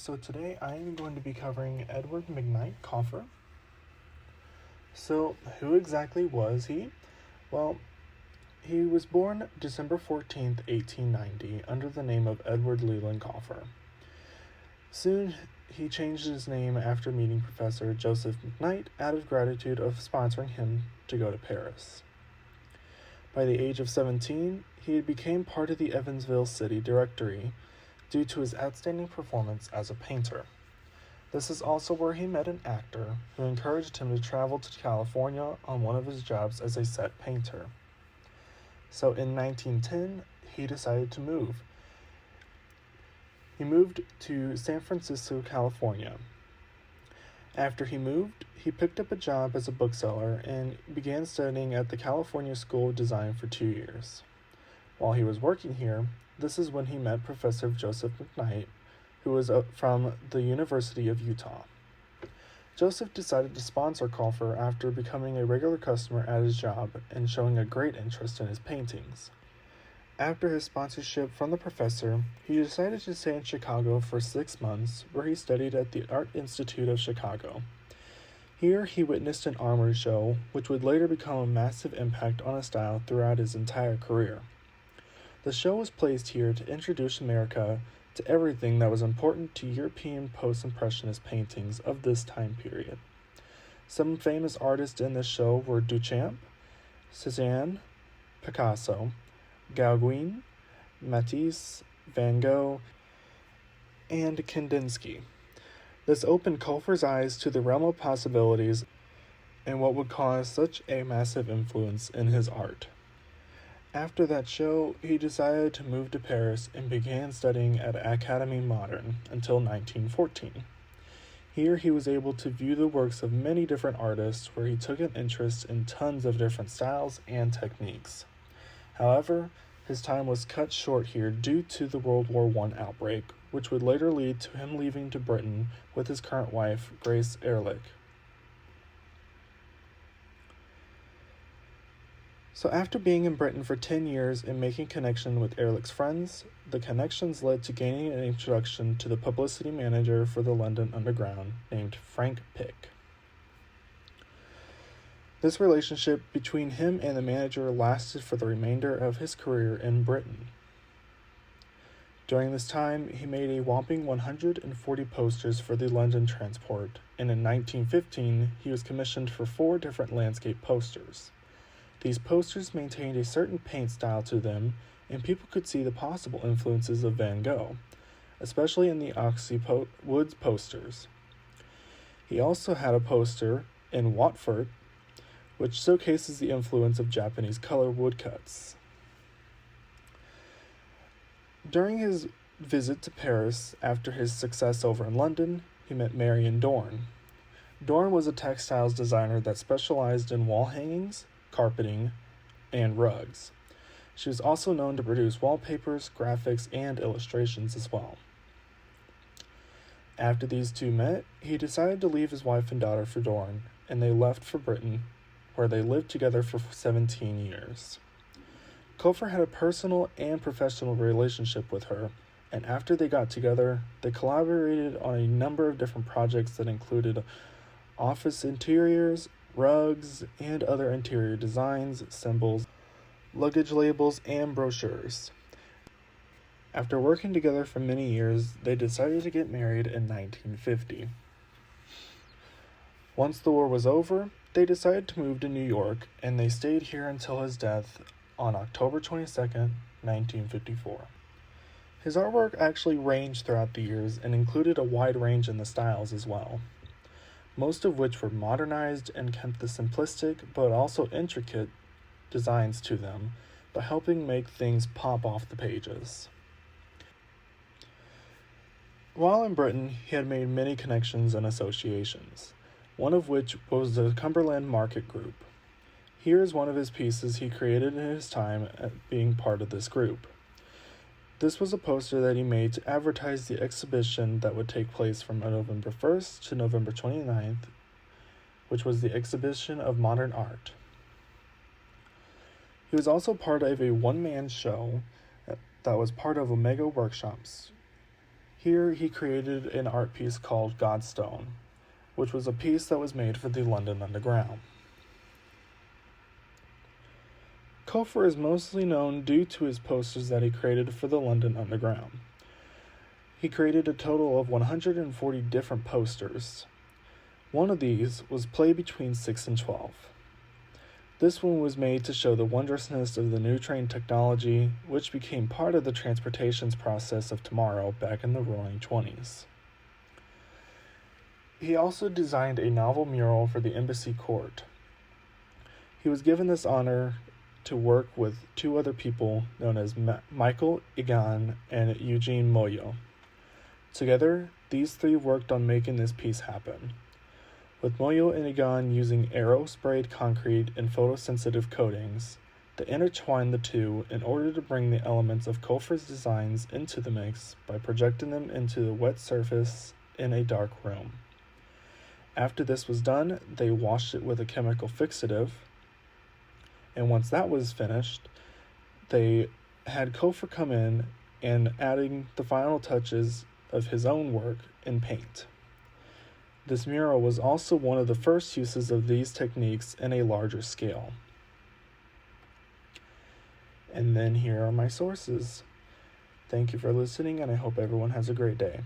So today I am going to be covering Edward Mcknight, Kauffer. So who exactly was he? Well, he was born December 14th, 1890, under the name of Edward Leland Kauffer. Soon he changed his name after meeting Professor Joseph Mcknight out of gratitude of sponsoring him to go to Paris. By the age of 17, he became part of the Evansville City Directory due to his outstanding performance as a painter. This is also where he met an actor who encouraged him to travel to California on one of his jobs as a set painter. So in 1910, he decided to move. He moved to San Francisco, California. After he moved, he picked up a job as a bookseller and began studying at the California School of Design for 2 years. While he was working here, this is when he met Professor Joseph Mcknight, who was from the University of Utah. Joseph decided to sponsor Kauffer after becoming a regular customer at his job and showing a great interest in his paintings. After his sponsorship from the professor, he decided to stay in Chicago for 6 months, where he studied at the Art Institute of Chicago. Here he witnessed an armory show, which would later become a massive impact on his style throughout his entire career. The show was placed here to introduce America to everything that was important to European post-impressionist paintings of this time period. Some famous artists in this show were Duchamp, Cézanne, Picasso, Gauguin, Matisse, Van Gogh, and Kandinsky. This opened Kauffer's eyes to the realm of possibilities and what would cause such a massive influence in his art. After that show, he decided to move to Paris and began studying at Académie Moderne until 1914. Here he was able to view the works of many different artists, where he took an interest in tons of different styles and techniques. However, his time was cut short here due to the World War I outbreak, which would later lead to him leaving to Britain with his current wife, Grace Ehrlich. So after being in Britain for 10 years and making connection with Ehrlich's friends, the connections led to gaining an introduction to the publicity manager for the London Underground named Frank Pick. This relationship between him and the manager lasted for the remainder of his career in Britain. During this time, he made a whopping 140 posters for the London Transport, and in 1915, he was commissioned for 4 different landscape posters. These posters maintained a certain paint style to them, and people could see the possible influences of Van Gogh, especially in the Oxy Woods posters. He also had a poster in Watford, which showcases the influence of Japanese color woodcuts. During his visit to Paris, after his success over in London, he met Marion Dorn. Dorn was a textiles designer that specialized in wall hangings, carpeting, and rugs. She was also known to produce wallpapers, graphics, and illustrations as well. After these two met, he decided to leave his wife and daughter for Dorn, and they left for Britain, where they lived together for 17 years. Kauffer had a personal and professional relationship with her, and after they got together, they collaborated on a number of different projects that included office interiors, rugs, and other interior designs, symbols, luggage labels, and brochures. After working together for many years, they decided to get married in 1950. Once the war was over, they decided to move to New York, and they stayed here until his death on October 22nd, 1954. His artwork actually ranged throughout the years and included a wide range in the styles as well, most of which were modernized and kept the simplistic but also intricate designs to them by helping make things pop off the pages. While in Britain, he had made many connections and associations, one of which was the Cumberland Market Group. Here is one of his pieces he created in his time at being part of this group. This was a poster that he made to advertise the exhibition that would take place from November 1st to November 29th, which was the exhibition of modern art. He was also part of a one-man show that was part of Omega Workshops, Here he created an art piece called Godstone, which was a piece that was made for the London Underground. Kauffer is mostly known due to his posters that he created for the London Underground. He created a total of 140 different posters. One of these was Play Between 6 and 12. This one was made to show the wondrousness of the new train technology, which became part of the transportation's process of tomorrow back in the Roaring '20s. He also designed a novel mural for the embassy court. He was given this honor to work with two other people known as Michael Egan and Eugene Moyo. Together, these three worked on making this piece happen, with Moyo and Egan using aero-sprayed concrete and photosensitive coatings that intertwined the two in order to bring the elements of Kauffer's designs into the mix by projecting them into the wet surface in a dark room. After this was done, they washed it with a chemical fixative, and once that was finished, they had Kauffer come in and adding the final touches of his own work in paint. This mural was also one of the first uses of these techniques in a larger scale. And then here are my sources. Thank you for listening, and I hope everyone has a great day.